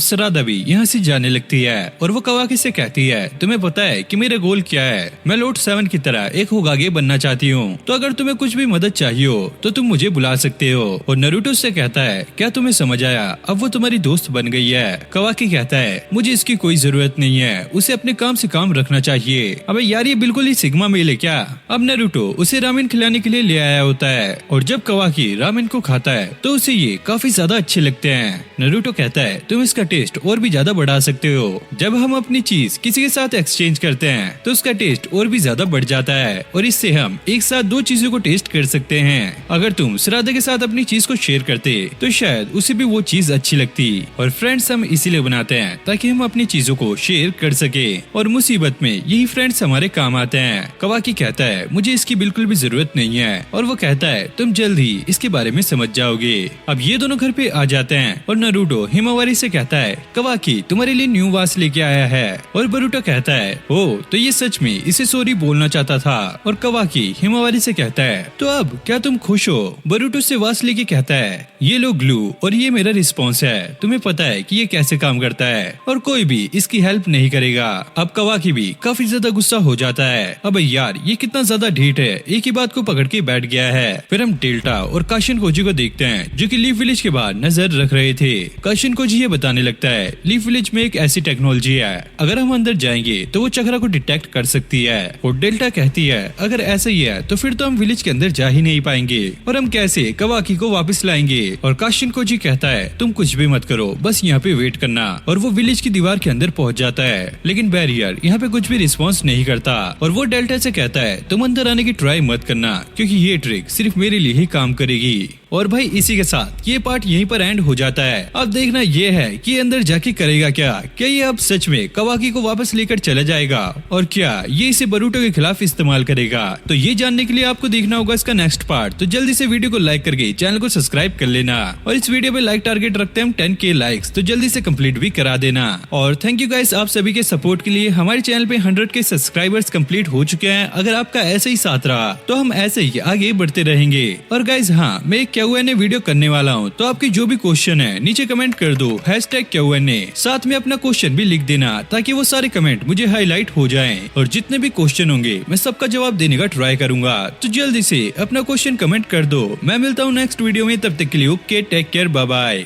सरादा भी यहाँ से जाने लगती है और वो कवाकी से कहती है तुम्हें पता है कि मेरा गोल क्या है, मैं लॉर्ड 7 की तरह एक होकागे बनना चाहती हूँ, तो अगर तुम्हें कुछ भी मदद चाहिए हो तो तुम मुझे बुला सकते हो। और नारुतो से कहता है क्या तुम्हें समझ आया, अब वो तुम्हारी दोस्त बन गई है। कवाकी कहता है मुझे इसकी कोई जरूरत नहीं है, उसे अपने काम से काम रखना चाहिए। अबे यार ये बिल्कुल ही सिग्मा मेल है क्या। अब नारुतो उसे रामेन खिलाने के लिए ले आया होता है और जब कवाकी रामेन को खाता है तो उसे ये काफी ज्यादा अच्छे लगते हैं। नारुतो कहता है तुम इसका टेस्ट और भी ज्यादा बढ़ा सकते हो, जब हम अपनी चीज किसी के साथ एक्सचेंज करते हैं तो उसका टेस्ट और भी ज्यादा बढ़ जाता है और इससे हम एक साथ दो चीजों को टेस्ट कर सकते हैं। अगर तुम सरादा के साथ अपनी चीज को शेयर करते तो शायद उसे भी वो चीज अच्छी लगती। और फ्रेंड्स हम इसीलिए बनाते हैं ताकि हम अपनी चीजों को शेयर कर सके और मुसीबत में यही फ्रेंड्स हमारे काम आते हैं। कवाकी कहता है मुझे इसकी बिल्कुल भी जरूरत नहीं है और वो कहता है तुम जल्द ही इसके बारे में समझ जाओगे। अब ये दोनों घर पे आ जाते हैं और नारुतो हिमावारी से कहता है कवाकी तुम्हारे लिए न्यू वास लेके आया है। और बरूटो कहता है ओ तो ये सच में इसे सॉरी बोलना चाहता था। और कवाकी हिमावारी से कहता है तो अब क्या तुम खुश हो। बरूटो से वास लेके कहता है ये लो ग्लू और ये मेरा रिस्पॉन्स है, तुम्हें पता है कि ये कैसे काम करता है और कोई भी इसकी हेल्प नहीं करेगा। अब कवाकी भी काफी ज्यादा गुस्सा हो जाता है। अब यार ये कितना ज्यादा ढीठ है, एक ही बात को पकड़ के बैठ गया है। फिर हम डेल्टा और काशिन कोजी को देखते हैं जो कि लीफ विलेज के बाहर नजर रख रहे थे। काशिन कोजी ये बताने लगता है लीफ विलेज में एक ऐसी टेक्नोलॉजी है अगर हम अंदर जाएंगे तो वो चक्रा को डिटेक्ट कर सकती है। और डेल्टा कहती है अगर ऐसा ही है तो फिर तो हम विलेज के अंदर जा ही नहीं पाएंगे और हम कैसे कवाकी को वापस लाएंगे। और काशिन कोजी कहता है तुम कुछ भी मत करो, बस यहाँ पे वेट करना। और वो विलेज की दीवार के अंदर पहुंच जाता है लेकिन बैरियर यहाँ पे कुछ भी रिस्पॉन्स नहीं करता। और वो डेल्टा से कहता है तुम अंदर आने की ट्राई मत करना क्योंकि ये ट्रिक सिर्फ मेरे लिए ही काम करेगी। और भाई इसी के साथ ये पार्ट यहीं पर एंड हो जाता है। अब देखना ये है कि अंदर जाके करेगा क्या ये अब सच में कवाकी को वापस लेकर चला जाएगा और क्या ये इसे बरूटो के खिलाफ इस्तेमाल करेगा। तो ये जानने के लिए आपको देखना होगा इसका नेक्स्ट पार्ट। तो जल्दी से वीडियो को लाइक करके चैनल को सब्सक्राइब कर लेना और इस वीडियो पे लाइक टारगेट रखते हैं हम 10K लाइक्स, तो जल्दी से कंप्लीट भी करा देना। और थैंक यू गाइस आप सभी के सपोर्ट के लिए। हमारे चैनल पे 100K सब्सक्राइबर्स कंप्लीट हो चुके हैं। अगर आपका ऐसे ही साथ रहा तो हम ऐसे ही आगे बढ़ते रहेंगे। और गाइस हाँ मैं एक Q&A वीडियो करने वाला हूँ, तो आपकी जो भी क्वेश्चन है नीचे कमेंट कर दो #Q&A, साथ में अपना क्वेश्चन भी लिख देना ताकि वो सारे कमेंट मुझे हाईलाइट हो जाएं और जितने भी क्वेश्चन होंगे मैं सबका जवाब देने का ट्राई करूंगा। तो जल्दी से अपना क्वेश्चन कमेंट कर दो। मैं मिलता हूँ नेक्स्ट वीडियो में, तब तक के लिए okay take care bye bye.